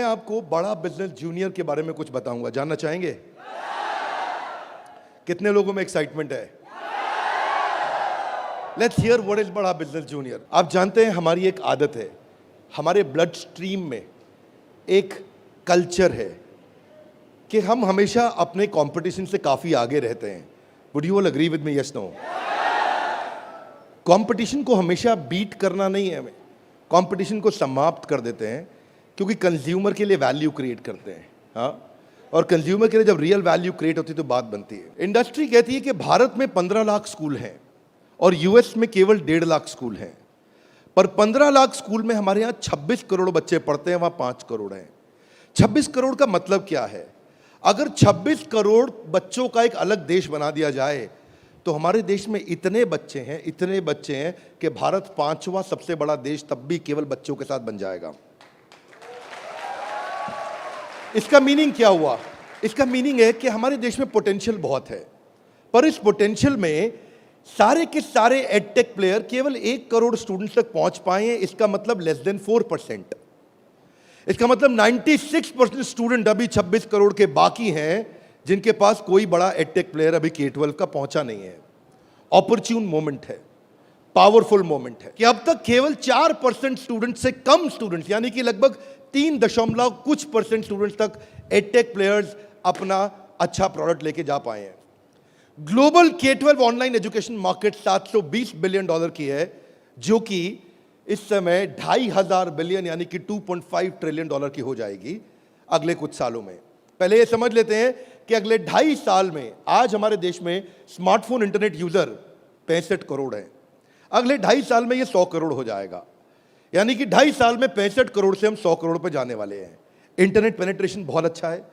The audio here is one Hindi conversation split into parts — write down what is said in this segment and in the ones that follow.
मैं आपको बड़ा बिजनेस जूनियर के बारे में कुछ बताऊंगा, जानना चाहेंगे? कितने लोगों में एक्साइटमेंट है? लेट्स हियर व्हाट इज बड़ा बिजनेस जूनियर। आप जानते हैं हमारी एक आदत है, हमारे ब्लड स्ट्रीम में एक कल्चर है कि हम हमेशा अपने कंपटीशन से काफी आगे रहते हैं। Would you all agree with me? Yes, no? Competition को हमेशा बीट करना नहीं है, हमें कंपटीशन को समाप्त कर देते हैं, क्योंकि कंज्यूमर के लिए वैल्यू क्रिएट करते हैं। हाँ, और कंज्यूमर के लिए जब रियल वैल्यू क्रिएट होती है तो बात बनती है। इंडस्ट्री कहती है कि भारत में 15 लाख स्कूल हैं और यूएस में केवल 1.5 लाख स्कूल हैं, पर 15 लाख स्कूल में हमारे यहाँ 26 करोड़ बच्चे पढ़ते हैं, वहां 5 करोड़ हैं। 26 करोड़ का मतलब क्या है? अगर 26 करोड़ बच्चों का एक अलग देश बना दिया जाए तो हमारे देश में इतने बच्चे हैं कि भारत 5वां सबसे बड़ा देश तब भी केवल बच्चों के साथ बन जाएगा। इसका मीनिंग क्या हुआ? इसका मीनिंग है कि हमारे देश में पोटेंशियल बहुत है, पर इस पोटेंशियल में सारे के सारे एडटेक प्लेयर केवल 1 करोड़ स्टूडेंट्स तक पहुंच पाए हैं। इसका मतलब लेस देन 4%। इसका मतलब 96% स्टूडेंट अभी 26 करोड़ के बाकी हैं जिनके पास कोई बड़ा एडटेक प्लेयर अभी K-12 का पहुंचा नहीं है। ऑपर्च्यून मोमेंट है, पावरफुल मोमेंट है कि अब तक केवल 4% स्टूडेंट से कम स्टूडेंट्स, यानी कि लगभग 3% स्टूडेंट्स तक एडटेक प्लेयर्स अपना अच्छा प्रोडक्ट लेके जा पाए हैं। Global K-12 online education market $720 billion की है, जो कि इस समय 2,500 बिलियन यानी कि $2.5 ट्रिलियन की हो जाएगी अगले कुछ सालों में। पहले ये समझ लेते हैं कि अगले 2.5 साल में आज हमारे देश में स्मार्टफोन इंटरनेट यूजर 65 करोड़ हैं। अगले 2.5 साल में ये 100 करोड़ हो जाएगा, यानी कि 2.5 साल में 65 करोड़ से हम 100 करोड़ पे जाने वाले हैं। इंटरनेट पेनिट्रेशन बहुत अच्छा है,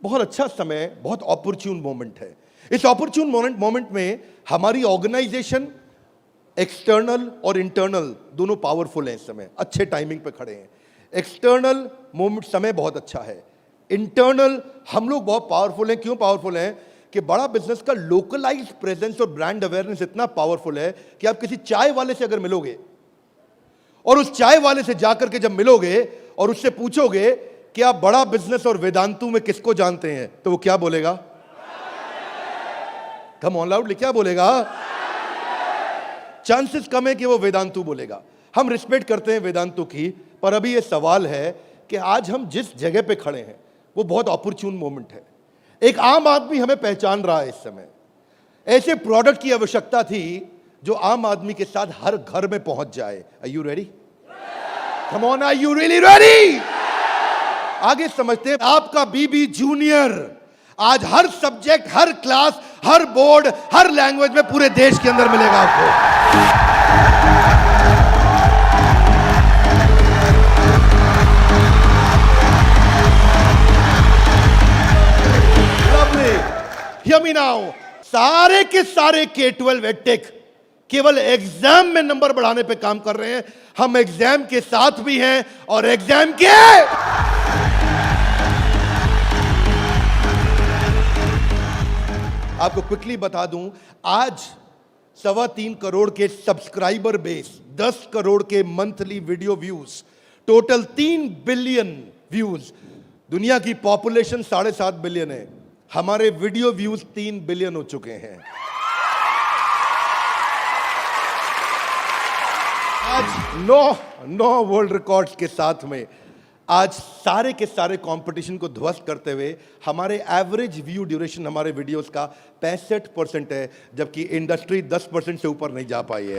बहुत अच्छा समय, बहुत ऑपर्च्यून मोमेंट है। इस ऑपर्च्यून मोमेंट में हमारी ऑर्गेनाइजेशन एक्सटर्नल और इंटरनल दोनों पावरफुल हैं। इस समय अच्छे टाइमिंग पे खड़े हैं। एक्सटर्नल मोमेंट समय बहुत अच्छा है, इंटरनल हम लोग बहुत पावरफुल हैं। क्यों पावरफुल हैं? कि बड़ा बिजनेस का लोकलाइज्ड प्रेजेंस और ब्रांड अवेयरनेस इतना पावरफुल है कि आप किसी चाय वाले से अगर मिलोगे और उस चाय वाले से जाकर के जब मिलोगे और उससे पूछोगे कि आप बड़ा बिजनेस और वेदांतु में किसको जानते हैं, तो वो क्या बोलेगा? कम ऑन लाउडली, क्या बोलेगा? चांसेस कम है कि वो वेदांतु बोलेगा। हम रिस्पेक्ट करते हैं वेदांतु की, पर अभी ये सवाल है कि आज हम जिस जगह पे खड़े हैं वो बहुत ऑपर्च्यून मोमेंट है। एक आम आदमी हमें पहचान रहा है इस समय। ऐसे प्रोडक्ट की आवश्यकता थी जो आम आदमी के साथ हर घर में पहुंच जाए। Are you ready? Come on, are you really ready? आगे समझते हैं। आपका बीबी जूनियर आज हर सब्जेक्ट, हर क्लास, हर बोर्ड, हर लैंग्वेज में पूरे देश के अंदर मिलेगा आपको। Hear me now. सारे के सारे K-12 एडटेक केवल एग्जाम में नंबर बढ़ाने पे काम कर रहे हैं। हम एग्जाम के साथ भी हैं और एग्जाम के आपको क्विकली बता दूं, आज 3.25 करोड़ के सब्सक्राइबर बेस, 10 करोड़ के monthly video views, total 3 billion views. दुनिया की पॉपुलेशन 7.5 बिलियन है, हमारे वीडियो व्यूज 3 बिलियन हो चुके हैं। आज 9 वर्ल्ड रिकॉर्ड्स के साथ में आज सारे के सारे कंपटीशन को ध्वस्त करते हुए हमारे एवरेज व्यू ड्यूरेशन हमारे वीडियोस का 65% है, जबकि इंडस्ट्री 10% से ऊपर नहीं जा पाई है।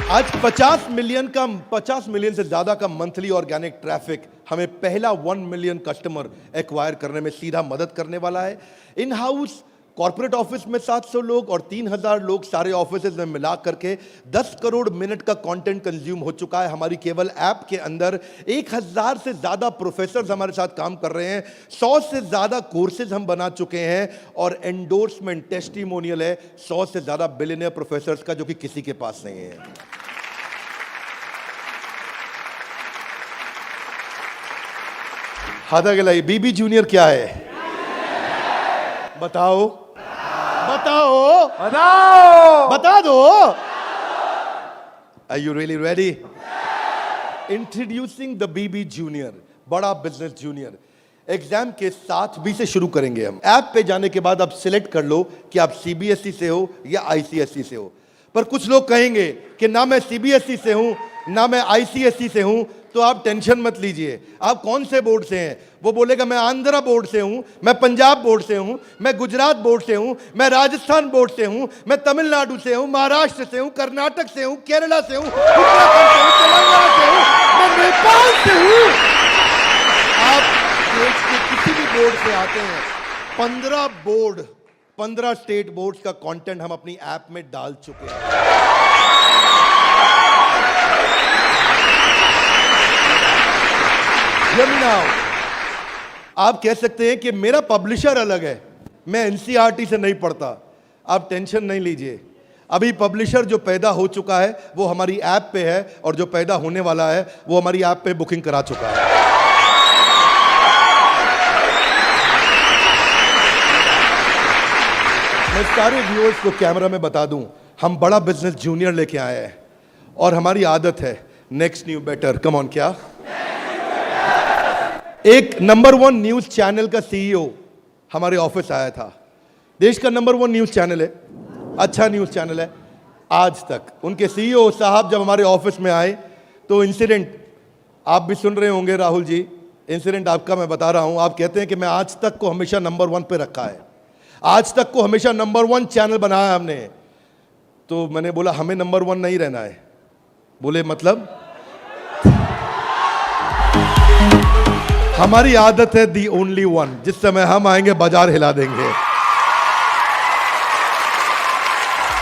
आज 50 मिलियन से ज्यादा का मंथली ऑर्गेनिक ट्रैफिक हमें पहला 1 मिलियन कस्टमर एक्वायर करने में सीधा मदद करने वाला है। इन हाउस कॉर्पोरेट ऑफिस में 700 लोग और 3,000 लोग सारे ऑफिस में मिला करके 10 करोड़ मिनट का कंटेंट कंज्यूम हो चुका है। हमारी केवल ऐप के अंदर 1,000 से ज्यादा प्रोफेसर्स हमारे साथ काम कर रहे हैं, 100 से ज्यादा कोर्सेज हम बना चुके हैं और एंडोर्समेंट टेस्टिमोनियल है 100 से ज्यादा बिलियनियर प्रोफेसर्स का, जो कि किसी के पास नहीं है। हाथा गलाई बीबी जूनियर क्या है? बताओ बताओ बताओ, बता दो। Are you really ready? Introducing the BB junior, बड़ा बिजनेस जूनियर। एग्जाम के साथ बी से शुरू करेंगे हम। ऐप पे जाने के बाद आप सिलेक्ट कर लो कि आप सीबीएसई से हो या आईसीएसई से हो। पर कुछ लोग कहेंगे कि ना मैं सीबीएसई से हूं ना मैं आईसीएसई से हूं, तो आप टेंशन मत लीजिए। आप कौन से बोर्ड से हैं? वो बोलेगा मैं आंध्रा बोर्ड से हूं, मैं पंजाब बोर्ड से हूं, मैं गुजरात बोर्ड से हूं, मैं राजस्थान बोर्ड से हूं, मैं तमिलनाडु से हूं, महाराष्ट्र से हूं, कर्नाटक से हूं, केरला से हूं, उत्तराखंड से हूं, तेलंगाना से हूं, मैं नेपाल से हूं। आप देश के किसी भी बोर्ड से आते हैं, 15 स्टेट बोर्ड्स का कंटेंट हम अपनी ऐप में डाल चुके हैं। आप कह सकते हैं कि मेरा पब्लिशर अलग है, मैं एनसीईआरटी से नहीं पढ़ता। आप टेंशन नहीं लीजिए, अभी पब्लिशर जो पैदा हो चुका है वो हमारी ऐप पे है, और जो पैदा होने वाला है वो हमारी ऐप पे बुकिंग करा चुका है। मैं सारे व्यूअर्स को कैमरा में बता दूं, हम बड़ा बिजनेस जूनियर लेके आए हैं, और हमारी आदत है next new better. Come on, क्या एक नंबर 1 न्यूज चैनल का सीईओ हमारे ऑफिस आया था। देश का नंबर 1 न्यूज चैनल है, अच्छा न्यूज चैनल है। आज तक उनके सीईओ साहब जब हमारे ऑफिस में आए तो इंसिडेंट आप भी सुन रहे होंगे राहुल जी, इंसिडेंट आपका मैं बता रहा हूं। आप कहते हैं कि मैं आज तक को हमेशा नंबर 1 पे रखा है, आज तक को हमेशा नंबर 1 चैनल बनाया हमने। तो मैंने बोला हमें नंबर 1 नहीं रहना है। बोले मतलब? हमारी आदत है दी ओनली वन, जिस समय हम आएंगे बाजार हिला देंगे।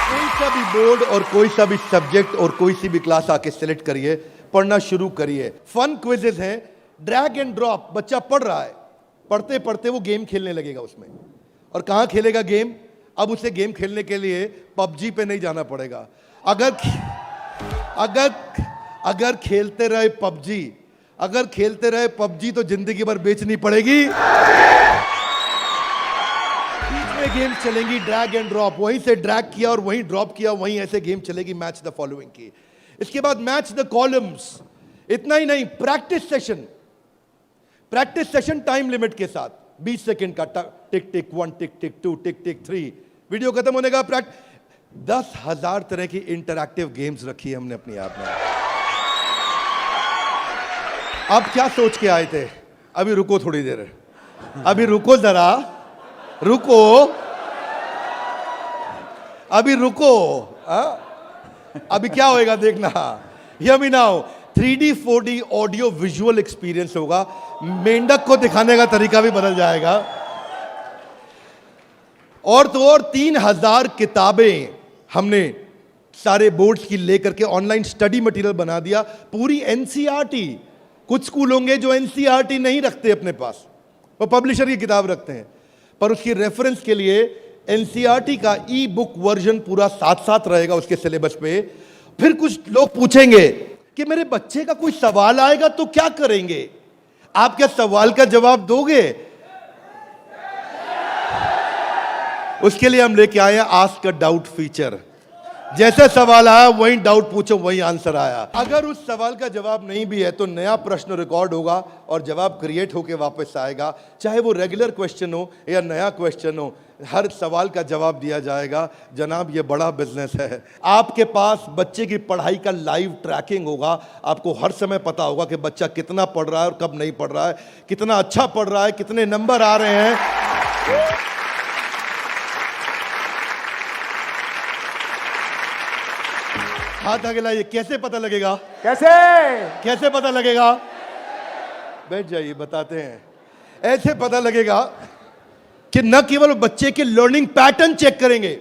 कोई सा भी बोर्ड और कोई सा भी सब्जेक्ट और कोई सी भी क्लास आके सिलेक्ट करिए, पढ़ना शुरू करिए। फन क्विजेस हैं, ड्रैग एंड ड्रॉप। बच्चा पढ़ रहा है, पढ़ते पढ़ते वो गेम खेलने लगेगा उसमें। और कहां खेलेगा गेम? अब उसे गेम खेलने के लिए पबजी पे नहीं जाना पड़ेगा। अगर खेलते रहे पबजी, अगर खेलते रहे पबजी तो जिंदगी भर बेचनी पड़ेगी। बीच में गेम चलेंगी ड्रैग एंड ड्रॉप, वहीं से ड्रैग किया और वहीं ड्रॉप किया, वहीं ऐसे गेम चलेगी मैच द फॉलोइंग की। इसके बाद मैच द कॉलम्स। इतना ही नहीं, प्रैक्टिस सेशन टाइम लिमिट के साथ 20 सेकंड का, टिक टिक 1, टिक टिक 2, टिक टिक 3, वीडियो खत्म होने का 10,000 तरह की इंटरैक्टिव गेम्स रखी है हमने अपनी ऐप में। आप क्या सोच के आए थे? अभी रुको थोड़ी देर, अभी रुको जरा, रुको, अभी रुको। अभी क्या होएगा देखना। Hear me now, 3D 4D audio visual experience होगा। मेंढक को दिखाने का तरीका भी बदल जाएगा। और तो और 3000 किताबें हमने सारे बोर्ड्स की लेकर के ऑनलाइन स्टडी मटेरियल बना दिया, पूरी एनसीईआरटी। कुछ स्कूल होंगे जो एनसीईआरटी नहीं रखते अपने पास, वो पब्लिशर की किताब रखते हैं, पर उसकी रेफरेंस के लिए एनसीईआरटी का ई बुक वर्जन पूरा साथ साथ रहेगा उसके सिलेबस पे। फिर कुछ लोग पूछेंगे कि मेरे बच्चे का कोई सवाल आएगा तो क्या करेंगे? आप क्या सवाल का जवाब दोगे? उसके लिए हम लेके आए हैं आस्क अ डाउट फीचर। जैसे सवाल आया वही डाउट पूछो, वही आंसर आया। अगर उस सवाल का जवाब नहीं भी है तो नया प्रश्न रिकॉर्ड होगा और जवाब क्रिएट होके वापस आएगा। चाहे वो रेगुलर क्वेश्चन हो या नया क्वेश्चन हो, हर सवाल का जवाब दिया जाएगा। जनाब, ये बड़ा बिजनेस है। आपके पास बच्चे की पढ़ाई का लाइव ट्रैकिंग होगा। आपको हर समय पता होगा कि बच्चा कितना पढ़ रहा है और कब नहीं पढ़ रहा है, कितना अच्छा पढ़ रहा है, कितने नंबर आ रहे हैं। हाथ आगे लाइए। कैसे पता लगेगा? कैसे पता लगेगा? बैठ जाइए, बताते हैं। ऐसे पता लगेगा कि न केवल बच्चे के लर्निंग पैटर्न चेक करेंगे,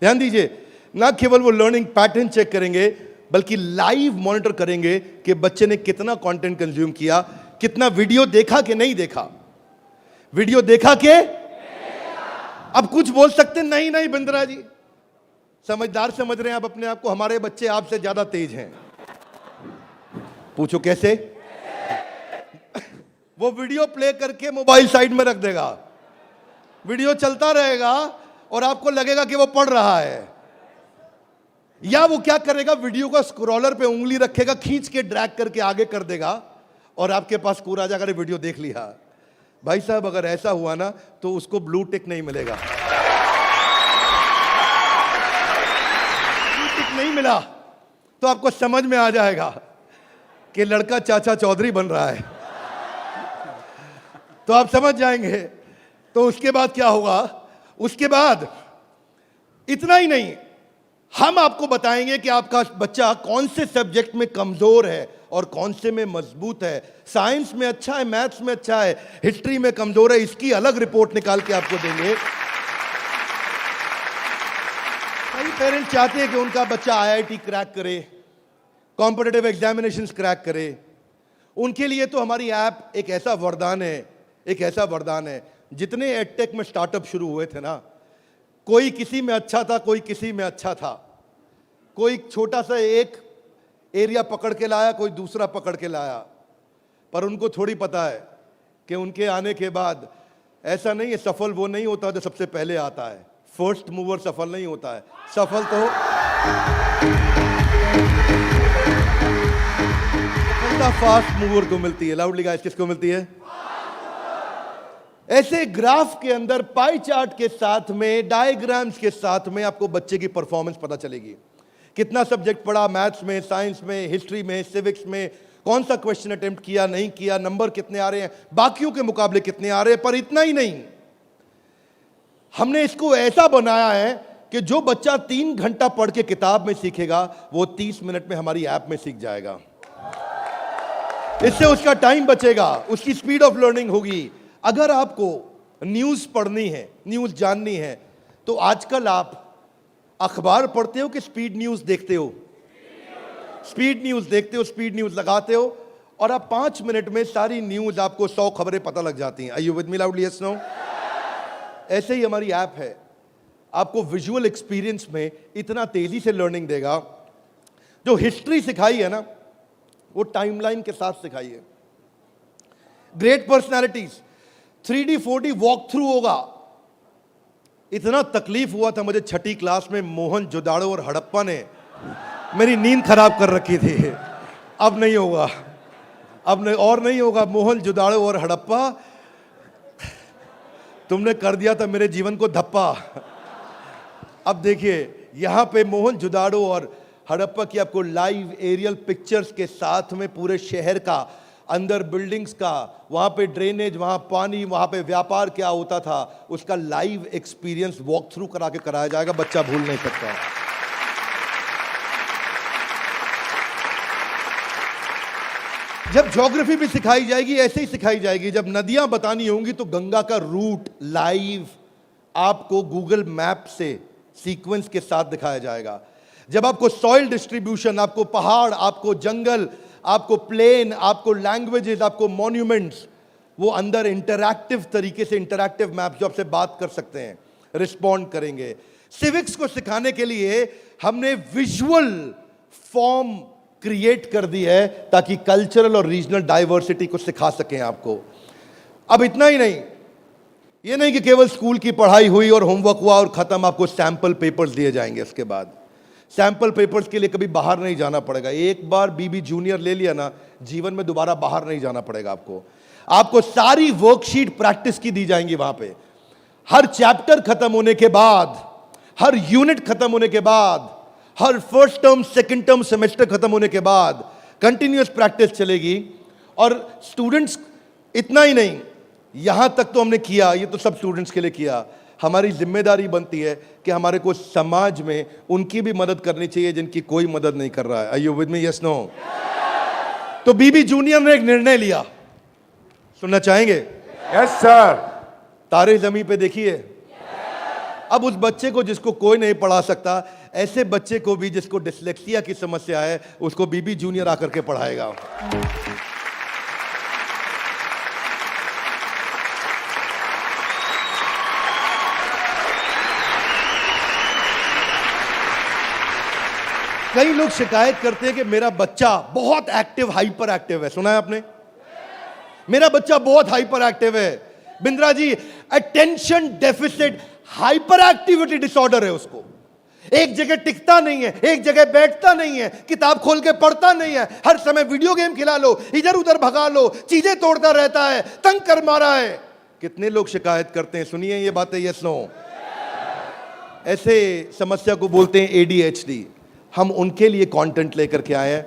ध्यान दीजिए, न केवल वो लर्निंग पैटर्न चेक करेंगे बल्कि लाइव मॉनिटर करेंगे कि बच्चे ने कितना कंटेंट कंज्यूम किया, कितना वीडियो देखा कि नहीं देखा। वीडियो देखा के? अब कुछ बोल सकते नहीं नहीं बिंद्रा जी, समझदार समझ रहे हैं आप अपने आप को, हमारे बच्चे आपसे ज्यादा तेज हैं। पूछो कैसे? वो वीडियो प्ले करके मोबाइल साइड में रख देगा, वीडियो चलता रहेगा और आपको लगेगा कि वो पढ़ रहा है। या वो क्या करेगा, वीडियो का स्क्रॉलर पे उंगली रखेगा, खींच के ड्रैग करके आगे कर देगा और आपके पास स्कोर आ जाएगा, वीडियो देख लिया। भाई साहब अगर ऐसा हुआ ना तो उसको ब्लू टिक नहीं मिलेगा। ब्लू टिक नहीं मिला तो आपको समझ में आ जाएगा कि लड़का चाचा चौधरी बन रहा है, तो आप समझ जाएंगे। तो उसके बाद क्या होगा, उसके बाद इतना ही नहीं, हम आपको बताएंगे कि आपका बच्चा कौन से सब्जेक्ट में कमजोर है और कौन से में मजबूत है। साइंस में अच्छा है, मैथ्स में अच्छा है, हिस्ट्री में कमजोर है, इसकी अलग रिपोर्ट निकाल के आपको देंगे। कई पेरेंट्स चाहते हैं कि उनका बच्चा आईआईटी क्रैक करे, कॉम्पिटिटिव एग्जामिनेशंस क्रैक करे। उनके लिए तो हमारी ऐप एक ऐसा वरदान है, एक ऐसा वरदान है। जितने एडटेक में स्टार्टअप शुरू हुए थे ना, कोई किसी में अच्छा था, कोई किसी में अच्छा था, कोई छोटा सा एक एरिया पकड़ के लाया, कोई दूसरा पकड़ के लाया, पर उनको थोड़ी पता है कि उनके आने के बाद ऐसा नहीं है, सफल वो नहीं होता जो सबसे पहले आता है। फर्स्ट मूवर सफल नहीं होता है, सफल तो फास्ट मूवर को मिलती है। लाउडली गाइस, किसको मिलती है? ऐसे ग्राफ के अंदर पाई चार्ट के साथ में, डायग्राम्स के साथ में आपको बच्चे की परफॉर्मेंस पता चलेगी। कितना सब्जेक्ट पढ़ा, मैथ्स में, साइंस में, हिस्ट्री में, सिविक्स में, कौन सा क्वेश्चन अटेम्प्ट किया, नहीं किया, नंबर कितने आ रहे हैं, बाकियों के मुकाबले कितने आ रहे हैं। पर इतना ही नहीं, हमने इसको ऐसा बनाया है कि जो बच्चा 3 घंटा पढ़ के किताब में सीखेगा, वो 30 मिनट में हमारी ऐप में सीख जाएगा। इससे उसका टाइम बचेगा, उसकी स्पीड ऑफ लर्निंग होगी। अगर आपको न्यूज़ पढ़नी है, न्यूज़ जाननी है, तो आजकल आप अखबार पढ़ते हो कि स्पीड न्यूज़ देखते हो? स्पीड न्यूज़ देखते हो, स्पीड न्यूज़ लगाते हो और आप 5 मिनट में सारी न्यूज़, आपको 100 खबरें पता लग जाती हैं। Are you with me loudly? Yes, no? ऐसे ही हमारी ऐप है, आपको विजुअल एक्सपीरियंस में इतना तेजी से लर्निंग देगा। जो हिस्ट्री सिखाई है ना, वो टाइमलाइन के साथ सिखाई है। Great personalities 3D 4D walk through होगा। इतना तकलीफ हुआ था मुझे 6ठी क्लास में, मोहन जोदाड़ो और हड़प्पा ने मेरी नींद खराब कर रखी थी। अब नहीं होगा, अब नहीं, और नहीं होगा। मोहन जोदाड़ो और हड़प्पा, तुमने कर दिया था मेरे जीवन को धप्पा। अब देखिए, यहां पे मोहन जोदाड़ो और हड़प्पा की आपको लाइव एरियल पिक्चर्स के साथ में पूरे शहर का, अंदर बिल्डिंग्स का, वहां पे ड्रेनेज, वहां पानी, वहां पे व्यापार क्या होता था, उसका लाइव एक्सपीरियंस वॉक थ्रू करा के कराया जाएगा। बच्चा भूल नहीं सकता। जब ज्योग्राफी भी सिखाई जाएगी, ऐसे ही सिखाई जाएगी। जब नदियां बतानी होंगी तो गंगा का रूट लाइव आपको गूगल मैप से सीक्वेंस के साथ दिखाया जाएगा। जब आपको सॉइल डिस्ट्रीब्यूशन, आपको पहाड़, आपको जंगल, आपको प्लेन, आपको लैंग्वेजेस, आपको मॉन्यूमेंट्स, वो अंदर इंटरैक्टिव तरीके से, इंटरैक्टिव मैप जो आपसे बात कर सकते हैं, रिस्पॉन्ड करेंगे। सिविक्स को सिखाने के लिए हमने विजुअल फॉर्म क्रिएट कर दी है ताकि कल्चरल और रीजनल डाइवर्सिटी को सिखा सकें आपको। अब इतना ही नहीं, ये नहीं कि केवल स्कूल की पढ़ाई हुई और होमवर्क हुआ और खत्म, आपको सैंपल पेपर्स दिए जाएंगे। इसके बाद सैंपल पेपर्स के लिए कभी बाहर नहीं जाना पड़ेगा। एक बार बीबी जूनियर ले लिया ना, जीवन में दोबारा बाहर नहीं जाना पड़ेगा आपको सारी वर्कशीट प्रैक्टिस की दी जाएंगी वहां पे। हर चैप्टर खत्म होने के बाद, हर यूनिट खत्म होने के बाद, हर first term, second term, semester खत्म होने के बाद कंटिन्यूअस प्रैक्टिस चलेगी। और स्टूडेंट्स, इतना ही नहीं, यहां तक तो हमने किया, ये तो सब स्टूडेंट्स के लिए किया। हमारी जिम्मेदारी बनती है कि हमारे को समाज में उनकी भी मदद करनी चाहिए जिनकी कोई मदद नहीं कर रहा है। Are you with me? Yes, no? तो बीबी जूनियर ने एक निर्णय लिया, सुनना चाहेंगे? Yes sir. तारे जमीन पे देखिए। अब उस बच्चे को जिसको कोई नहीं पढ़ा सकता, ऐसे बच्चे को भी जिसको डिसलेक्सिया की समस्या है, उसको बीबी जूनियर आकर के पढ़ाएगा। कई लोग शिकायत करते हैं कि मेरा बच्चा बहुत एक्टिव, हाइपर एक्टिव है। सुना है आपने? मेरा बच्चा बहुत हाइपर एक्टिव है। Bindra ji, attention deficit hyper activity disorder है उसको। एक जगह टिकता नहीं है, एक जगह बैठता नहीं है, किताब खोल के पढ़ता नहीं है, हर समय वीडियो गेम खिला लो, इधर उधर भगा लो, चीजें तोड़ता रहता है, तंग कर मारा है। कितने लोग शिकायत करते हैं, सुनिए ये बातें, यस नो। ऐसे समस्या को बोलते हैं एडीएचडी। हम उनके लिए कंटेंट लेकर के आए हैं।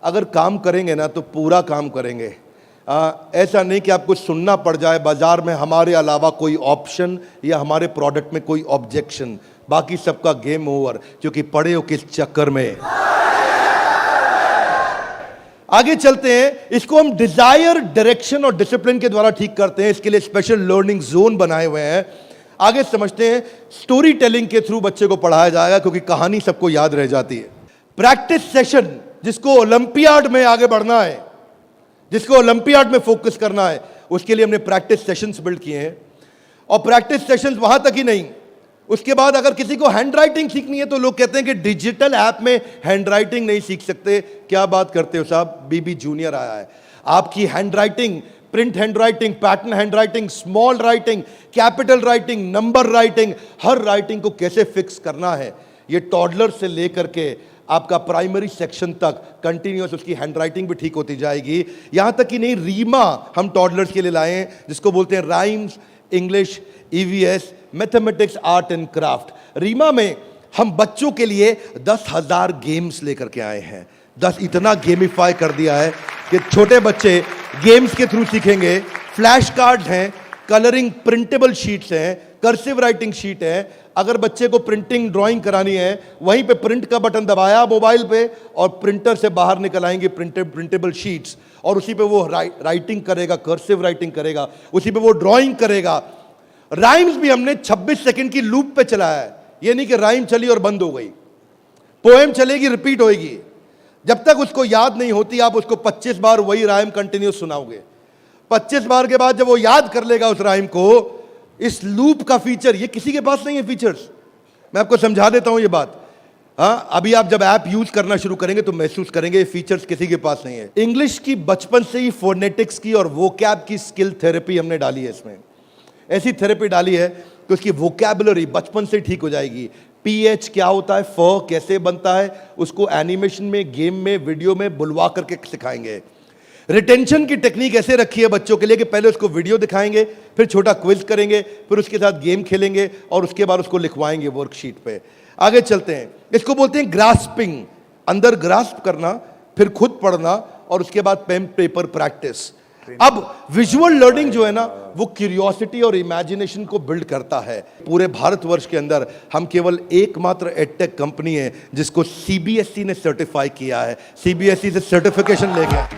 अगर काम करेंगे ना तो पूरा काम करेंगे। ऐसा नहीं कि आपको सुनना पड़ जाए बाजार में हमारे अलावा कोई ऑप्शन या हमारे प्रोडक्ट में कोई ऑब्जेक्शन, बाकी सबका गेम ओवर, क्योंकि पड़े हो किस चक्कर में। आगे चलते हैं। इसको हम डिजायर, डायरेक्शन और डिसिप्लिन के द्वारा ठीक करते हैं। इसके लिए स्पेशल लर्निंग जोन बनाए हुए हैं। आगे समझते हैं। स्टोरी टेलिंग के थ्रू बच्चे को पढ़ाया जाएगा, क्योंकि कहानी सबको याद रह जाती है। प्रैक्टिस सेशन, जिसको ओलंपियाड में आगे बढ़ना है, जिसको ओलंपियाड में फोकस करना है, उसके लिए हमने प्रैक्टिस सेशंस बिल्ड किए हैं। और प्रैक्टिस सेशंस वहां तक ही नहीं, उसके बाद अगर किसी को हैंड राइटिंग सीखनी है तो लोग कहते हैं कि डिजिटल ऐप में हैंड राइटिंग नहीं सीख सकते। क्या बात करते हो साहब, बीबी जूनियर आया है। आपकी hand writing, print hand writing, pattern hand writing, small writing, capital writing, number writing, हर राइटिंग को कैसे फिक्स करना है, ये टॉडलर से लेकर के आपका प्राइमरी सेक्शन तक कंटिन्यूअस उसकी हैंडराइटिंग भी ठीक होती जाएगी। यहां तक कि नहीं, रीमा हम टॉडलर्स के लिए लाए हैं, जिसको बोलते हैं rhymes, English, EVS, mathematics, art and craft. रीमा में हम बच्चों के लिए 10,000 गेम्स लेकर के आए हैं। 10 इतना गेमिफाई कर दिया है कि छोटे बच्चे गेम्स के थ्रू सीखेंगे। फ्लैश कार्ड्स हैं, कलरिंग प्रिंटेबल शीट्स हैं, कर्सिव राइटिंग शीट है। अगर बच्चे को प्रिंटिंग ड्राइंग करानी है, वहीं पे प्रिंट का बटन दबाया मोबाइल पे और प्रिंटर से बाहर निकल आएंगे प्रिंटेबल शीट्स, और उसी पे वो राइटिंग करेगा, कर्सिव राइटिंग करेगा, उसी पे वो ड्राइंग करेगा। राइम्स भी हमने 26 सेकंड की लूप पे चलाया है। ये नहीं कि राइम चली और बंद हो गई। पोएम चलेगी, रिपीट होएगी। जब तक उसको याद नहीं होती, आप उसको 25 बार वही राइम कंटिन्यूस सुनाओगे। 25 बार के बाद जब वो याद कर लेगा उस राइम को, इस लूप का फीचर, ये किसी के पास नहीं है फीचर्स। मैं आपको समझा देता हूं ये बात। अभी आप जब ऐप यूज करना शुरू करेंगे तो महसूस करेंगे ये फीचर्स किसी के पास नहीं है। इंग्लिश की बचपन से ही फोनेटिक्स की और वोकैब की स्किल थेरेपी हमने डाली है इसमें। ऐसी थेरेपी डाली है कि उसकी वोकैबुलरी बचपन से ठीक हो जाएगी। पीएच क्या होता है, फ कैसे बनता है, उसको एनिमेशन में, गेम में, वीडियो में बुलवा करके सिखाएंगे। रिटेंशन की टेक्निक ऐसे रखी है बच्चों के लिए कि पहले उसको वीडियो दिखाएंगे, फिर छोटा क्विज करेंगे, फिर उसके साथ गेम खेलेंगे और उसके बाद उसको लिखवाएंगे वर्कशीट पे। आगे चलते हैं। इसको बोलते हैं ग्रास्पिंग, अंदर ग्रास्प करना, फिर खुद पढ़ना और उसके बाद पेन पेपर प्रैक्टिस। अब विजुअल लर्निंग जो है ना, वो क्यूरियोसिटी और इमेजिनेशन को बिल्ड करता है। पूरे भारतवर्ष के अंदर हम केवल एकमात्र एडटेक कंपनी है जिसको सीबीएसई ने सर्टिफाई किया है। सीबीएसई से सर्टिफिकेशन ले गया।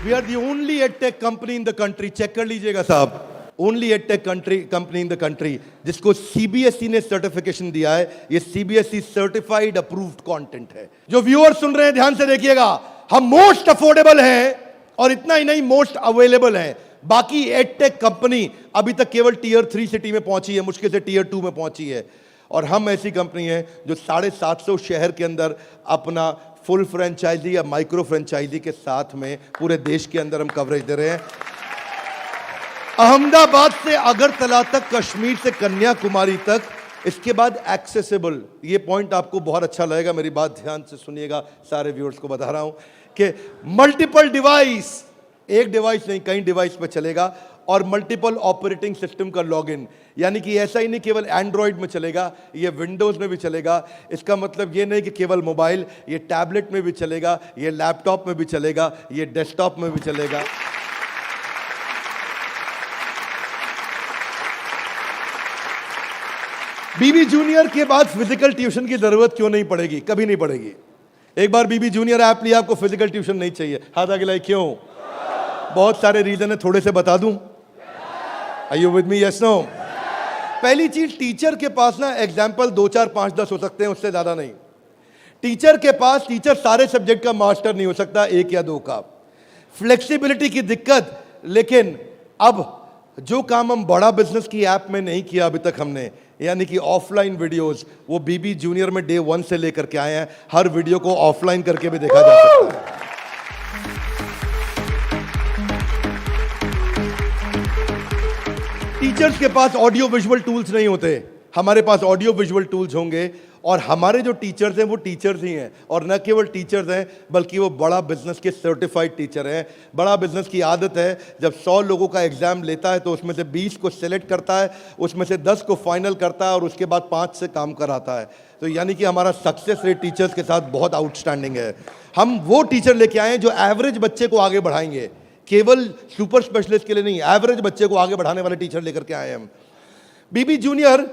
We are the only edtech company in the country, check कर लीजिएगा साहब, only edtech company in the country जिसको सीबीएसई ने सर्टिफिकेशन दिया है। ये सीबीएसई सर्टिफाइड अप्रूव्ड कंटेंट है। जो व्यूअर सुन रहे हैं ध्यान से देखिएगा, हम मोस्ट अफोर्डेबल हैं और इतना ही नहीं, मोस्ट अवेलेबल हैं। बाकी एडटेक कंपनी अभी तक केवल टीयर 3 सिटी में पहुंची है, मुश्किल से टीयर 2 में पहुंची है। और हम ऐसी कंपनी है जो 750 शहर के अंदर अपना फुल फ्रेंचाइजी या माइक्रो फ्रेंचाइजी के साथ में पूरे देश के अंदर हम कवरेज दे रहे हैं। अहमदाबाद से अगरतला तक, कश्मीर से कन्याकुमारी तक, इसके बाद एक्सेसिबल। ये पॉइंट आपको बहुत अच्छा लगेगा, मेरी बात ध्यान से सुनिएगा, सारे व्यूअर्स को बता रहा हूं कि मल्टीपल डिवाइस, एक डिवाइस नहीं कई डिवाइस पे चलेगा, और मल्टीपल ऑपरेटिंग सिस्टम का लॉगिन। यानी कि ऐसा ही नहीं केवल एंड्रॉइड में चलेगा, ये विंडोज में भी चलेगा। इसका मतलब ये नहीं कि केवल मोबाइल, ये टैबलेट में भी चलेगा, ये लैपटॉप में भी चलेगा, ये डेस्कटॉप में भी चलेगा। बीबी जूनियर के बाद फिजिकल ट्यूशन की जरूरत क्यों नहीं पड़ेगी? कभी नहीं पड़ेगी। एक बार बीबी जूनियर ऐप लिया, आपको फिजिकल ट्यूशन नहीं चाहिए। हाथ आगे लाइए, क्यों? बहुत सारे रीजन है, थोड़े से बता दूं। Are you with me? Yes no? पहली चीज, टीचर के पास ना एग्जाम्पल 2, 4, 5, 10 हो सकते हैं, उससे ज्यादा नहीं। टीचर के पास, टीचर सारे सब्जेक्ट का मास्टर नहीं हो सकता, 1 या 2 का। फ्लेक्सिबिलिटी की दिक्कत। लेकिन अब जो काम हम बड़ा बिजनेस की ऐप में नहीं किया अभी तक हमने, यानी कि ऑफलाइन वीडियोस, वो बीबी जूनियर में डे 1 से लेकर के आए हैं। हर वीडियो को ऑफलाइन करके भी देखा जा सकता है। टीचर्स के पास ऑडियो विजुअल टूल्स नहीं होते, हमारे पास ऑडियो विजुअल टूल्स होंगे। और हमारे जो टीचर्स हैं वो टीचर्स ही हैं, और न केवल टीचर्स हैं बल्कि वो बड़ा बिजनेस के सर्टिफाइड टीचर हैं। बड़ा बिजनेस की आदत है, जब 100 लोगों का एग्जाम लेता है तो उसमें से 20 को सिलेक्ट करता है, उसमें से 10 को फाइनल करता है और उसके बाद 5 से काम कराता है। तो यानी कि हमारा सक्सेस रेट टीचर्स के साथ बहुत आउटस्टैंडिंग है। हम वो टीचर लेके आए हैं जो एवरेज बच्चे को आगे बढ़ाएंगे, केवल सुपर स्पेशलिस्ट के लिए नहीं, एवरेज बच्चे को आगे बढ़ाने वाले टीचर लेकर के आए हैं हम। बीबी जूनियर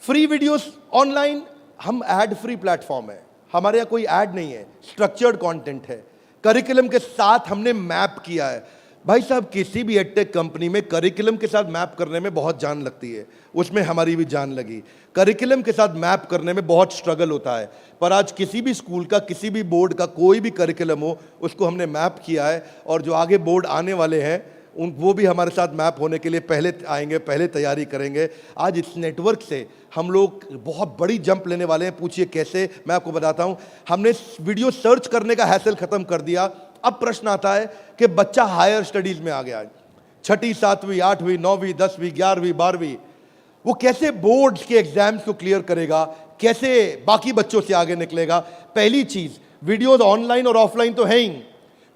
फ्री वीडियोस ऑनलाइन, हम एड फ्री प्लेटफॉर्म है, हमारे यहाँ कोई ऐड नहीं है, स्ट्रक्चर्ड कंटेंट है, करिकुलम के साथ हमने मैप किया है। भाई साहब, किसी भी एडटेक कंपनी में करिकुलम के साथ मैप करने में बहुत जान लगती है, उसमें हमारी भी जान लगी। करिकुलम के साथ मैप करने में बहुत स्ट्रगल होता है, पर आज किसी भी स्कूल का, किसी भी बोर्ड का कोई भी करिकुलम हो, उसको हमने मैप किया है। और जो आगे बोर्ड आने वाले हैं वो भी हमारे साथ मैप होने के लिए पहले आएंगे, पहले तैयारी करेंगे। आज इस नेटवर्क से हम लोग बहुत बड़ी जंप लेने वाले हैं। पूछिए कैसे, मैं आपको बताता हूं। हमने वीडियो सर्च करने का हैसल खत्म कर दिया। अब प्रश्न आता है कि बच्चा हायर स्टडीज में आ गया है, 6ठी 7वीं 8वीं 9वीं 10वीं 11वीं 12वीं, वो कैसे बोर्ड्स के एग्जाम्स को क्लियर करेगा, कैसे बाकी बच्चों से आगे निकलेगा। पहली चीज, वीडियोज ऑनलाइन और ऑफलाइन तो है ही,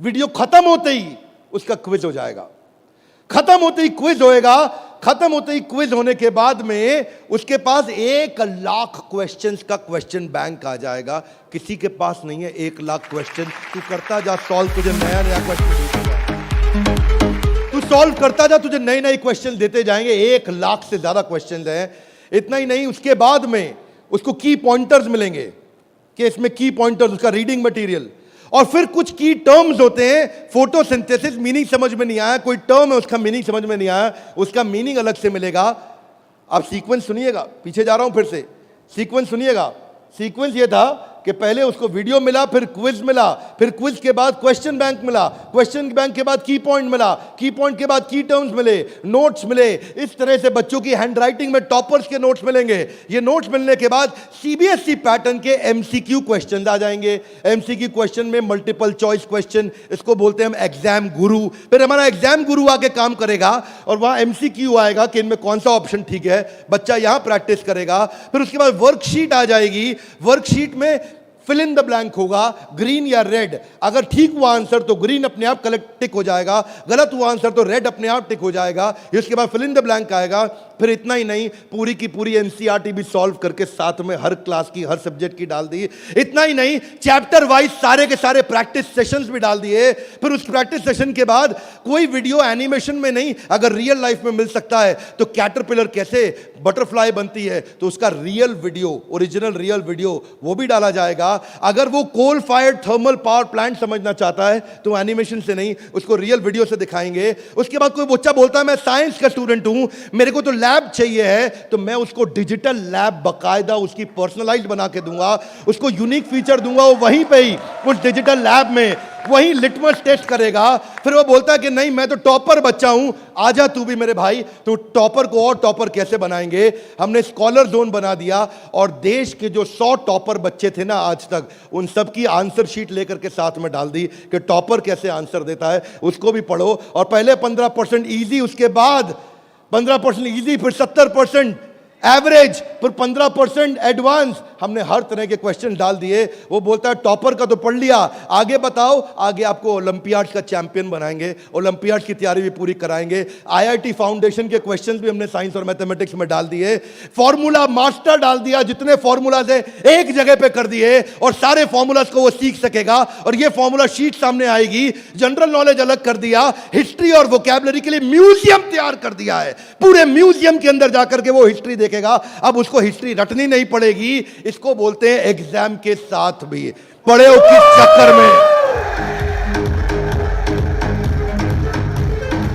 वीडियो खत्म होते ही उसका क्विज हो जाएगा, खत्म होते ही क्विज होएगा। खत्म होते ही क्विज होने के बाद में उसके पास 1 लाख क्वेश्चंस का क्वेश्चन बैंक आ जाएगा। किसी के पास नहीं है 1 लाख क्वेश्चन। तू करता जा सॉल्व, तुझे नया नया क्वेश्चन, तू सॉल्व करता जा, तुझे नए नए क्वेश्चन देते जाएंगे। 1 लाख से ज्यादा क्वेश्चन हैं। इतना ही नहीं, उसके बाद में उसको की पॉइंटर्स मिलेंगे कि इसमें की पॉइंटर्स, उसका रीडिंग मटेरियल, और फिर कुछ की टर्म्स होते हैं। फोटोसिंथेसिस मीनिंग समझ में नहीं आया, कोई टर्म है उसका मीनिंग समझ में नहीं आया, उसका मीनिंग अलग से मिलेगा। आप सीक्वेंस सुनिएगा, पीछे जा रहा हूं फिर से, सीक्वेंस सुनिएगा। सीक्वेंस ये था कि पहले उसको वीडियो मिला, फिर क्विज मिला, फिर क्विज के बाद क्वेश्चन बैंक मिला, क्वेश्चन बैंक के बाद की पॉइंट मिला, की पॉइंट के बाद की टर्म्स मिले, नोट्स मिले। इस तरह से बच्चों की हैंडराइटिंग में टॉपर्स के नोट्स मिलेंगे। ये नोट्स मिलने के बाद सीबीएसई पैटर्न के एमसीक्यू क्वेश्चन आ जाएंगे। एमसीक्यू क्वेश्चन में मल्टीपल चॉइस क्वेश्चन, इसको बोलते हैं हम एग्जाम गुरु। फिर हमारा एग्जाम गुरु आके काम करेगा और वहां एमसीक्यू आएगा कि इनमें कौन सा ऑप्शन ठीक है, बच्चा यहां प्रैक्टिस करेगा। फिर उसके बाद वर्कशीट आ जाएगी, वर्कशीट में फिल इन द ब्लैंक होगा, ग्रीन या रेड। अगर ठीक हुआ आंसर तो ग्रीन अपने आप कलेक्ट टिक हो जाएगा, गलत हुआ आंसर तो रेड अपने आप टिक हो जाएगा। इसके बाद फिल इन द ब्लैंक आएगा। फिर इतना ही नहीं, पूरी की पूरी एनसीईआरटी भी सॉल्व करके साथ में हर क्लास की, हर सब्जेक्ट की डाल दी। इतना ही नहीं, चैप्टर वाइज सारे के सारे प्रैक्टिस सेशंस भी डाल दिए। फिर उस प्रैक्टिस सेशन के बाद कोई वीडियो एनिमेशन में नहीं, अगर रियल लाइफ में मिल सकता है तो कैटरपिलर कैसे बटरफ्लाई बनती है तो उसका real video, original real video वो भी डाला जाएगा। अगर वो coal fired thermal power plant समझना चाहता है तो एनिमेशन से नहीं, उसको रियल वीडियो से दिखाएंगे। उसके बाद कोई बच्चा बोलता है मैं साइंस का स्टूडेंट हूं, मेरे को तो लैब चाहिए है, तो मैं उसको डिजिटल लैब बकायदा उसकी पर्सनलाइज्ड बना के दूंगा, उसको यूनिक फीचर दूंगा। वो वहीं पे ही उस डिजिटल लैब में वही लिटमस टेस्ट करेगा। फिर वो बोलता है कि नहीं मैं तो टॉपर बच्चा हूं, आजा तू भी मेरे भाई। तो टॉपर को और टॉपर कैसे बनाएंगे, हमने स्कॉलर जोन बना दिया और देश के जो 100 टॉपर बच्चे थे ना आज तक, उन सब की आंसर शीट लेकर के साथ में डाल दी कि टॉपर कैसे आंसर देता है, उसको भी पढ़ो। और पहले 15% इजी, उसके बाद 15% इजी, फिर 70% एवरेज, फिर 15% एडवांस। हमने हर तरह के क्वेश्चन डाल दिए। वो बोलता है टॉपर का तो पढ़ लिया, आगे बताओ। आगे आपको ओलंपियाड्स का चैंपियन बनाएंगे, ओलंपियाड्स की तैयारी भी पूरी कराएंगे। आईआईटी फाउंडेशन के क्वेश्चंस भी हमने साइंस और मैथमेटिक्स में डाल दिए। फॉर्मूला मास्टर डाल दिया, जितने फॉर्मूलाज है एक जगह पे कर दिए और सारे फॉर्मूलाज को वो सीख सकेगा। और ये फॉर्मूला शीट सामने आएगी। जनरल नॉलेज अलग कर दिया, हिस्ट्री और वोकैबुलरी के लिए म्यूजियम तैयार कर दिया है। पूरे म्यूजियम के अंदर जाकर के वो हिस्ट्री देखेगा। अब उसको हिस्ट्री रटनी नहीं पड़ेगी। इसको बोलते हैं एग्जाम के साथ भी। पढ़े हो किस चक्कर में?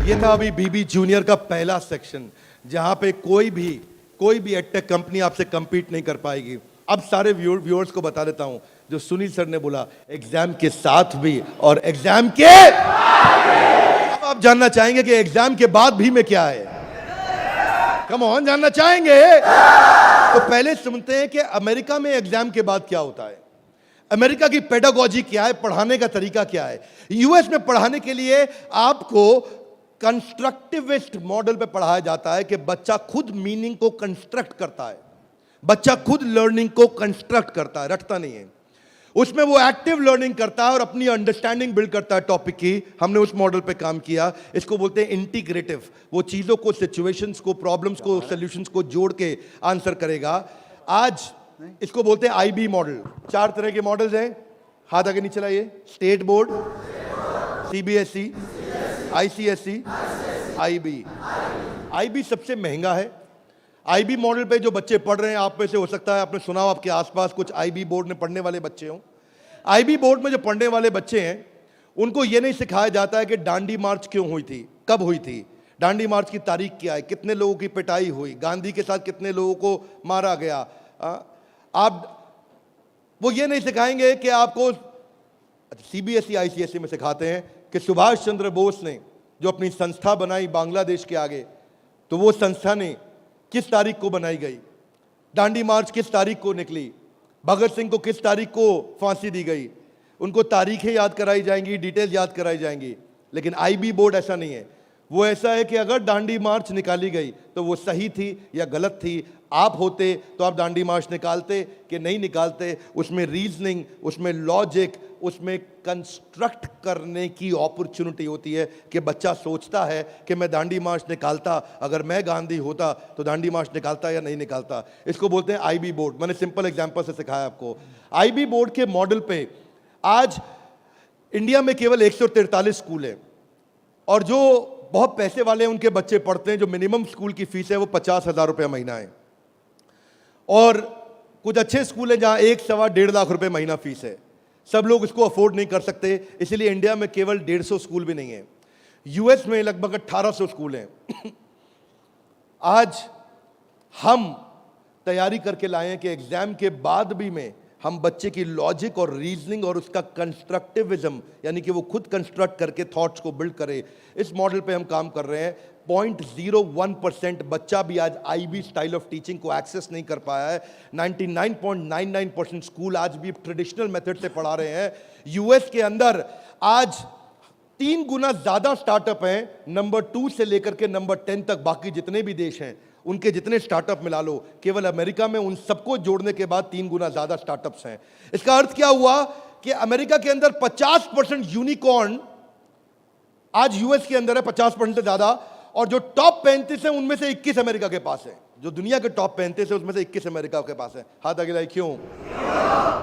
ये था अभी बीबी जूनियर का पहला सेक्शन, जहां पे कोई भी एडटेक कंपनी आपसे कंपीट नहीं कर पाएगी। अब सारे व्यूअर्स को बता देता हूं जो सुनील सर ने बोला, एग्जाम के साथ भी और एग्जाम के अब आप जानना चाहेंगे कि एग्जाम के बाद भी में क्या है। कम ऑन, जानना चाहेंगे तो पहले सुनते हैं कि अमेरिका में एग्जाम के बाद क्या होता है, अमेरिका की पेडागोजी क्या है, पढ़ाने का तरीका क्या है। यूएस में पढ़ाने के लिए आपको कंस्ट्रक्टिविस्ट मॉडल पे पढ़ाया जाता है कि बच्चा खुद मीनिंग को कंस्ट्रक्ट करता है, बच्चा खुद लर्निंग को कंस्ट्रक्ट करता है, रटता नहीं है। उसमें वो एक्टिव लर्निंग करता है और अपनी अंडरस्टैंडिंग बिल्ड करता है टॉपिक की। हमने उस मॉडल पे काम किया। इसको बोलते हैं इंटीग्रेटिव। वो चीजों को, सिचुएशंस को, प्रॉब्लम्स को, सॉल्यूशंस को जोड़ के आंसर करेगा। आज इसको बोलते हैं आईबी मॉडल। 4 तरह के मॉडल्स हैं, हाथ आगे नीचे लाइए। State board, CBSE, ICSE, IB. IB सबसे महंगा है। आईबी मॉडल पे जो बच्चे पढ़ रहे हैं, आप में से हो सकता है आपने सुना हो, आपके आसपास कुछ आईबी बोर्ड में पढ़ने वाले बच्चे हों। आईबी बोर्ड में जो पढ़ने वाले बच्चे हैं, उनको ये नहीं सिखाया जाता है कि डांडी मार्च क्यों हुई थी, कब हुई थी, डांडी मार्च की तारीख क्या है, कितने लोगों की पिटाई हुई, गांधी के साथ कितने लोगों को मारा गया। वो ये नहीं सिखाएंगे कि आपको, सीबीएसई आईसीएसई में सिखाते हैं कि सुभाष चंद्र बोस ने जो अपनी संस्था बनाई बांग्लादेश के आगे, तो वो संस्था ने किस तारीख को बनाई गई, डांडी मार्च किस तारीख को निकली, भगत सिंह को किस तारीख को फांसी दी गई। उनको तारीखें याद कराई जाएंगी, डिटेल याद कराई जाएंगी। लेकिन आईबी बोर्ड ऐसा नहीं है। वो ऐसा है कि अगर डांडी मार्च निकाली गई तो वो सही थी या गलत थी। आप होते तो आप डांडी मार्च निकालते कि नहीं निकालते। उसमें रीजनिंग, उसमें लॉजिक, उसमें कंस्ट्रक्ट करने की अपॉर्चुनिटी होती है कि बच्चा सोचता है कि मैं डांडी मार्च निकालता, अगर मैं गांधी होता तो डांडी मार्च निकालता या नहीं निकालता। इसको बोलते हैं आईबी बोर्ड। मैंने सिंपल एग्जांपल से सिखाया आपको। आईबी बोर्ड के मॉडल पे आज इंडिया में केवल 143 स्कूल हैं, और जो बहुत पैसे वाले हैं उनके बच्चे पढ़ते हैं। जो मिनिमम स्कूल की फीस है वो 50,000 रुपये महीना है, और कुछ अच्छे स्कूल हैं जहां 1-1.25 लाख रुपए महीना फीस है। सब लोग इसको अफोर्ड नहीं कर सकते, इसलिए इंडिया में केवल 150 स्कूल भी नहीं है। यूएस में लगभग 1800 स्कूल हैं। आज हम तैयारी करके लाए हैं कि एग्जाम के बाद भी में हम बच्चे की लॉजिक और रीजनिंग और उसका कंस्ट्रक्टिविज्म, यानी कि वो खुद कंस्ट्रक्ट करके थॉट्स को बिल्ड करे, इस मॉडल पे हम काम कर रहे हैं। 0.01% बच्चा भी आज आईबी स्टाइल ऑफ टीचिंग को एक्सेस नहीं कर पाया है। 99.99% स्कूल आज भी ट्रेडिशनल मेथड से पढ़ा रहे हैं। यूएस के अंदर आज 3 गुना ज्यादा स्टार्टअप हैं, नंबर 2 से लेकर के नंबर 10 तक। बाकी जितने भी देश हैं उनके जितने स्टार्टअप मिला लो, केवल अमेरिका में उन सबको जोड़ने के बाद 3 गुना ज्यादा स्टार्टअप्स हैं। इसका अर्थ क्या हुआ कि अमेरिका के अंदर 50% यूनिकॉर्न आज यूएस के अंदर है, 50% से ज्यादा। और जो टॉप 35 है उनमें से 21 अमेरिका के पास है। जो दुनिया के टॉप 35 है उसमें से 21 अमेरिका के पास है। हाथ आगे लाइए। क्यों?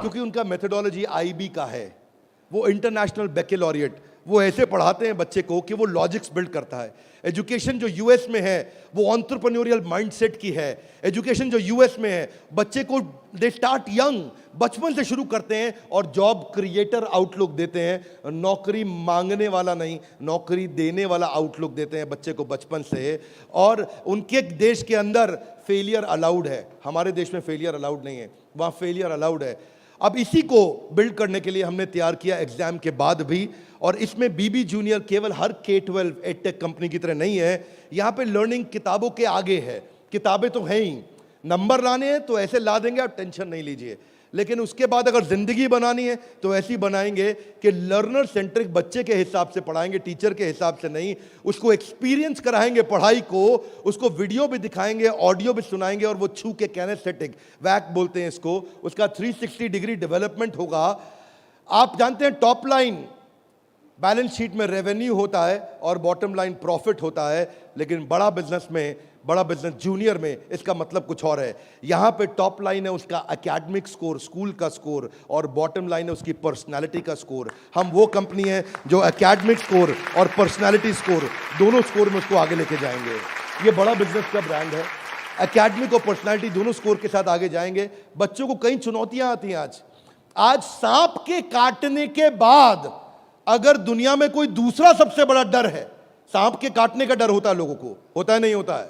क्योंकि उनका मेथोडोलॉजी आईबी का है। वो इंटरनेशनल बैकलॉरिएट, वो ऐसे पढ़ाते हैं बच्चे को कि वो लॉजिक्स बिल्ड करता है। एजुकेशन जो यूएस में है वो एंटरप्रेन्योरियल माइंडसेट की है। एजुकेशन जो यूएस में है, बच्चे को दे स्टार्ट यंग, बचपन से शुरू करते हैं और जॉब क्रिएटर आउटलुक देते हैं। नौकरी मांगने वाला नहीं, नौकरी देने वाला आउटलुक देते हैं बच्चे को बचपन से। और उनके देश के अंदर फेलियर अलाउड है, हमारे देश में फेलियर अलाउड नहीं है, वहाँ फेलियर अलाउड है। अब इसी को बिल्ड करने के लिए हमने तैयार किया एग्जाम के बाद भी। और इसमें बीबी जूनियर केवल हर K-12 एडटेक कंपनी की तरह नहीं है। यहाँ पे लर्निंग किताबों के आगे है। किताबें तो हैं ही, नंबर लाने हैं तो ऐसे ला देंगे, आप टेंशन नहीं लीजिए। लेकिन उसके बाद अगर जिंदगी बनानी है तो ऐसी बनाएंगे कि लर्नर सेंट्रिक बच्चे के हिसाब से पढ़ाएंगे, टीचर के हिसाब से नहीं। उसको एक्सपीरियंस कराएंगे पढ़ाई को, उसको वीडियो भी दिखाएंगे, ऑडियो भी सुनाएंगे, और वो छू के कैनेस्थेटिक, वैक बोलते हैं इसको, उसका 360 डिग्री डेवलपमेंट होगा। आप जानते हैं टॉप लाइन बैलेंस शीट में रेवेन्यू होता है और बॉटम लाइन प्रॉफिट होता है, लेकिन बड़ा बिजनेस जूनियर में इसका मतलब कुछ और है। यहां पे टॉप लाइन है उसका एकेडमिक स्कोर, स्कूल का स्कोर, और बॉटम लाइन है उसकी पर्सनालिटी का स्कोर। हम वो कंपनी है जो एकेडमिक स्कोर और पर्सनालिटी स्कोर, दोनों स्कोर में उसको आगे लेके जाएंगे। ये बड़ा बिजनेस का ब्रांड है। एकेडमिक और पर्सनालिटी दोनों स्कोर के साथ आगे जाएंगे। बच्चों को कई चुनौतियां आती हैं। आज सांप के काटने के बाद अगर दुनिया में कोई दूसरा सबसे बड़ा डर है, सांप के काटने का डर होता है लोगों को, होता है नहीं होता है?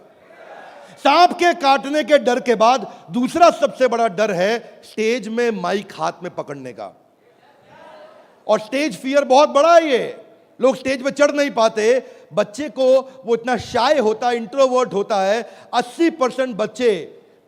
सांप के काटने के डर के बाद दूसरा सबसे बड़ा डर है स्टेज में माइक हाथ में पकड़ने का। और स्टेज फियर बहुत बड़ा है। ये लोग स्टेज पे चढ़ नहीं पाते। बच्चे को वो इतना शाय होता है, इंट्रोवर्ट होता है। 80% बच्चे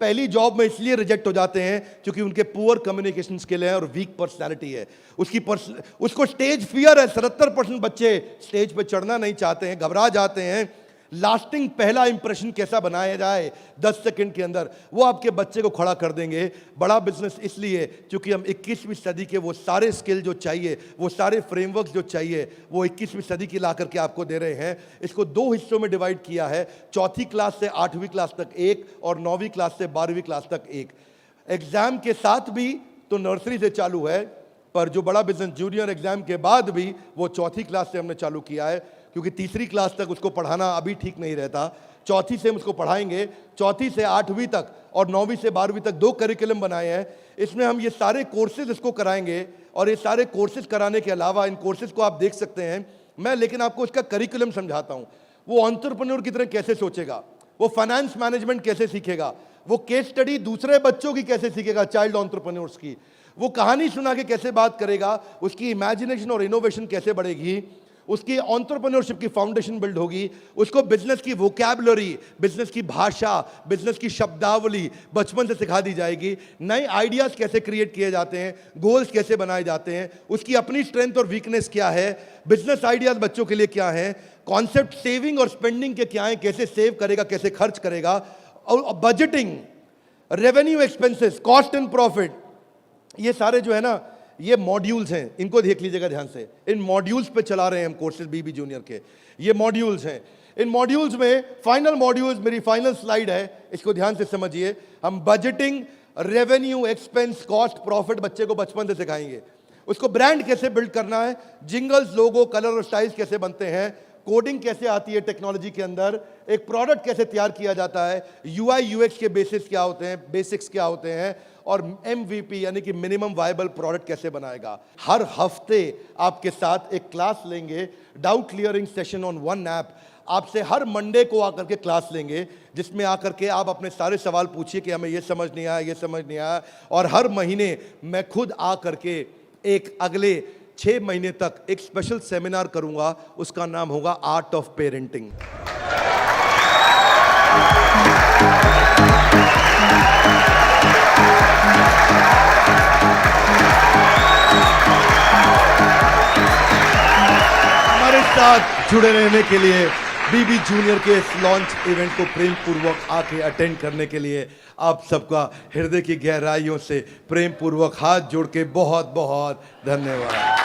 पहली जॉब में इसलिए रिजेक्ट हो जाते हैं क्योंकि उनके पुअर कम्युनिकेशन स्किल है और वीक पर्सनालिटी है। उसको स्टेज फियर है। 77% बच्चे स्टेज पे चढ़ना नहीं चाहते हैं, घबरा जाते हैं। लास्टिंग पहला इंप्रेशन कैसा बनाया जाए 10 सेकंड के अंदर, वो आपके बच्चे को खड़ा कर देंगे। बड़ा बिजनेस इसलिए क्योंकि हम 21वीं सदी के वो सारे स्किल जो चाहिए, वो सारे फ्रेमवर्क जो चाहिए, वो 21वीं सदी की ला करके आपको दे रहे हैं। इसको 2 हिस्सों में डिवाइड किया है, 4वीं क्लास से 8वीं क्लास तक एक और 9वीं क्लास से 12वीं क्लास तक एक। एग्जाम के साथ भी तो नर्सरी से चालू है, पर जो बड़ा बिजनेस जूनियर एग्जाम के बाद भी वो 4वीं क्लास से हमने चालू किया है, क्योंकि 3री क्लास तक उसको पढ़ाना अभी ठीक नहीं रहता। 4वीं से हम उसको पढ़ाएंगे, 4वीं से 8वीं तक और 9वीं से 12वीं तक 2 करिकुलम बनाए हैं। इसमें हम ये सारे कोर्सेज इसको कराएंगे और ये सारे कोर्सेज कराने के अलावा इन कोर्सेज को आप देख सकते हैं मैं, लेकिन आपको इसका करिकुलम समझाता हूँ। वो एंटरप्रेन्योर की तरह कैसे सोचेगा, वो फाइनेंस मैनेजमेंट कैसे सीखेगा, वो केस स्टडी दूसरे बच्चों की कैसे सीखेगा, चाइल्ड एंटरप्रेन्योर्स की, वो कहानी सुना के कैसे बात करेगा, उसकी इमेजिनेशन और इनोवेशन कैसे बढ़ेगी, उसकी एंटरप्रेन्योरशिप की फाउंडेशन बिल्ड होगी, उसको बिजनेस की वोकैबुलरी, बिजनेस की भाषा, बिजनेस की शब्दावली बचपन से सिखा दी जाएगी। नए आइडियाज कैसे क्रिएट किए जाते हैं, गोल्स कैसे बनाए जाते हैं, उसकी अपनी स्ट्रेंथ और वीकनेस क्या है, बिजनेस आइडियाज बच्चों के लिए क्या है, कॉन्सेप्ट सेविंग और स्पेंडिंग के क्या है, कैसे सेव करेगा, कैसे खर्च करेगा, और budgeting, revenue expenses, cost and profit, ये सारे जो है ना, ये मॉड्यूल्स हैं। इनको देख लीजिएगा ध्यान से। इन मॉड्यूल्स पे चला रहे हैं हम कोर्सेज बीबी जूनियर के। ये मॉड्यूल्स हैं। इन मॉड्यूल्स में फाइनल मॉड्यूल्स, मेरी फाइनल स्लाइड है, इसको ध्यान से समझिए। हम budgeting, revenue, expense, cost, profit बच्चे को बचपन से सिखाएंगे। उसको ब्रांड कैसे बिल्ड करना है, जिंगल्स, लोगो, कलर और स्टाइल्स कैसे बनते हैं, कोडिंग कैसे आती है टेक्नोलॉजी के अंदर, एक प्रोडक्ट कैसे तैयार किया जाता है, यूआई यूएक्स के बेसिक्स क्या होते हैं, बेसिक्स क्या होते हैं, और एमवीपी यानी कि मिनिमम वायबल प्रोडक्ट कैसे बनाएगा। हर हफ्ते आपके साथ एक क्लास लेंगे, doubt clearing session on one app. आपसे हर मंडे को आकर के क्लास लेंगे, जिसमें आकर के आप अपने सारे सवाल पूछिए कि हमें ये समझ नहीं आया, ये समझ नहीं आया। और हर महीने मैं खुद आकर के एक अगले 6 महीने तक एक स्पेशल सेमिनार करूंगा, उसका नाम होगा आर्ट ऑफ पेरेंटिंग। हमारे साथ जुड़े रहने के लिए, बीबी जूनियर के इस लॉन्च इवेंट को प्रेम पूर्वक आके अटेंड करने के लिए आप सबका हृदय की गहराइयों से प्रेम पूर्वक हाथ जोड़ के बहुत बहुत धन्यवाद।